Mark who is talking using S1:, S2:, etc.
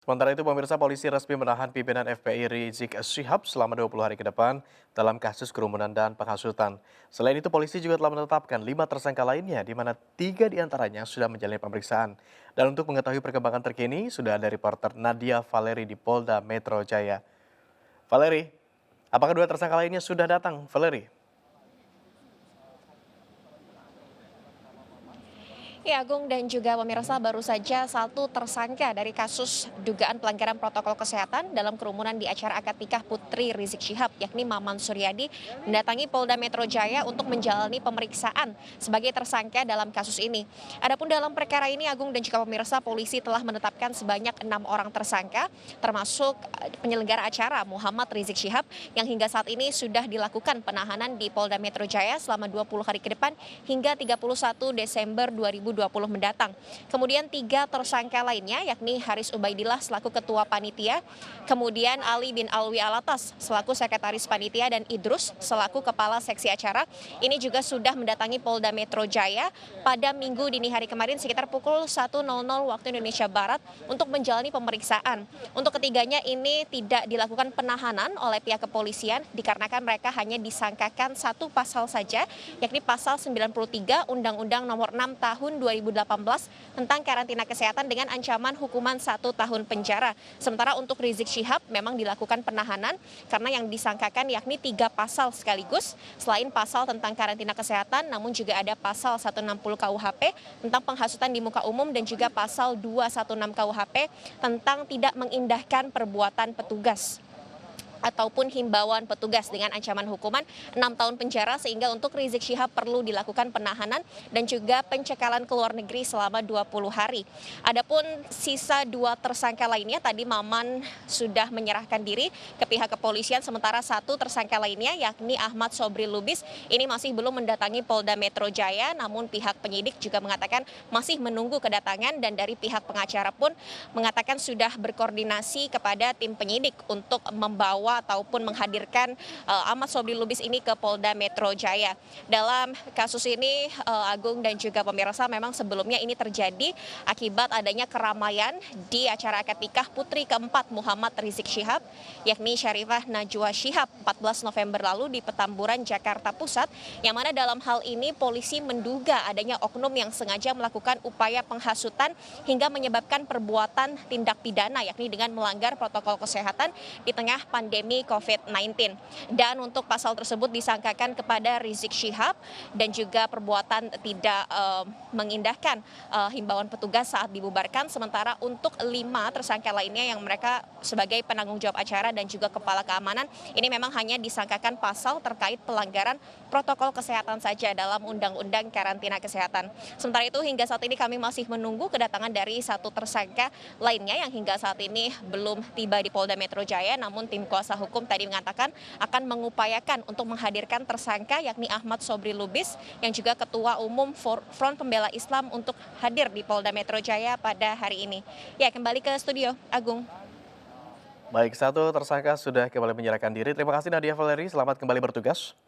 S1: Sementara itu, pemirsa, polisi resmi menahan pimpinan FPI Rizik Syihab selama 20 hari ke depan dalam kasus kerumunan dan penghasutan. Selain itu, polisi juga telah menetapkan 5 tersangka lainnya, di mana 3 diantaranya sudah menjalani pemeriksaan. Dan untuk mengetahui perkembangan terkini, sudah ada reporter Nadia Valeri di Polda Metro Jaya. Valeri, apakah 2 tersangka lainnya sudah datang, Valeri?
S2: Ya, Agung dan juga pemirsa, baru saja satu tersangka dari kasus dugaan pelanggaran protokol kesehatan dalam kerumunan di acara akad nikah putri Rizik Syihab, yakni Maman Suryadi, mendatangi Polda Metro Jaya untuk menjalani pemeriksaan sebagai tersangka dalam kasus ini. Adapun dalam perkara ini, Agung dan juga pemirsa, polisi telah menetapkan sebanyak 6 orang tersangka, termasuk penyelenggara acara Muhammad Rizik Syihab, yang hingga saat ini sudah dilakukan penahanan di Polda Metro Jaya selama 20 hari ke depan hingga 31 Desember 2020 mendatang. Kemudian 3 tersangka lainnya, yakni Haris Ubaidillah selaku Ketua Panitia, kemudian Ali bin Alwi Alatas selaku Sekretaris Panitia, dan Idrus selaku Kepala Seksi Acara. Ini juga sudah mendatangi Polda Metro Jaya pada Minggu dini hari kemarin sekitar pukul 1.00 waktu Indonesia Barat untuk menjalani pemeriksaan. Untuk ketiganya ini tidak dilakukan penahanan oleh pihak kepolisian dikarenakan mereka hanya disangkakan satu pasal saja, yakni pasal 93 Undang-Undang Nomor 6 Tahun 2018 tentang karantina kesehatan dengan ancaman hukuman 1 tahun penjara. Sementara untuk Rizik Syihab memang dilakukan penahanan karena yang disangkakan yakni 3 pasal sekaligus, selain pasal tentang karantina kesehatan, namun juga ada pasal 160 KUHP tentang penghasutan di muka umum dan juga pasal 216 KUHP tentang tidak mengindahkan perbuatan petugas ataupun himbauan petugas dengan ancaman hukuman 6 tahun penjara, sehingga untuk Rizik Syihab perlu dilakukan penahanan dan juga pencekalan ke luar negeri selama 20 hari. Adapun sisa 2 tersangka lainnya, tadi Maman sudah menyerahkan diri ke pihak kepolisian, sementara 1 tersangka lainnya yakni Ahmad Sobri Lubis ini masih belum mendatangi Polda Metro Jaya, namun pihak penyidik juga mengatakan masih menunggu kedatangan, dan dari pihak pengacara pun mengatakan sudah berkoordinasi kepada tim penyidik untuk membawa ataupun menghadirkan Ahmad Sobri Lubis ini ke Polda Metro Jaya. Dalam kasus ini, Agung dan juga pemirsa, memang sebelumnya ini terjadi akibat adanya keramaian di acara akad nikah putri keempat Muhammad Rizik Syihab, yakni Syarifah Najwa Syihab 14 November lalu di Petamburan, Jakarta Pusat, yang mana dalam hal ini polisi menduga adanya oknum yang sengaja melakukan upaya penghasutan hingga menyebabkan perbuatan tindak pidana, yakni dengan melanggar protokol kesehatan di tengah pandemi COVID-19. Dan untuk pasal tersebut disangkakan kepada Rizik Syihab dan juga perbuatan tidak mengindahkan himbauan petugas saat dibubarkan. Sementara untuk 5 tersangka lainnya yang mereka sebagai penanggung jawab acara dan juga kepala keamanan, ini memang hanya disangkakan pasal terkait pelanggaran protokol kesehatan saja dalam Undang-Undang Karantina Kesehatan. Sementara itu hingga saat ini kami masih menunggu kedatangan dari 1 tersangka lainnya yang hingga saat ini belum tiba di Polda Metro Jaya, namun tim kuasa hukum tadi mengatakan akan mengupayakan untuk menghadirkan tersangka yakni Ahmad Sobri Lubis yang juga Ketua Umum Front Pembela Islam untuk hadir di Polda Metro Jaya pada hari ini. Ya, kembali ke studio, Agung.
S1: Baik, 1 tersangka sudah kembali menyerahkan diri. Terima kasih Nadia Valeri, selamat kembali bertugas.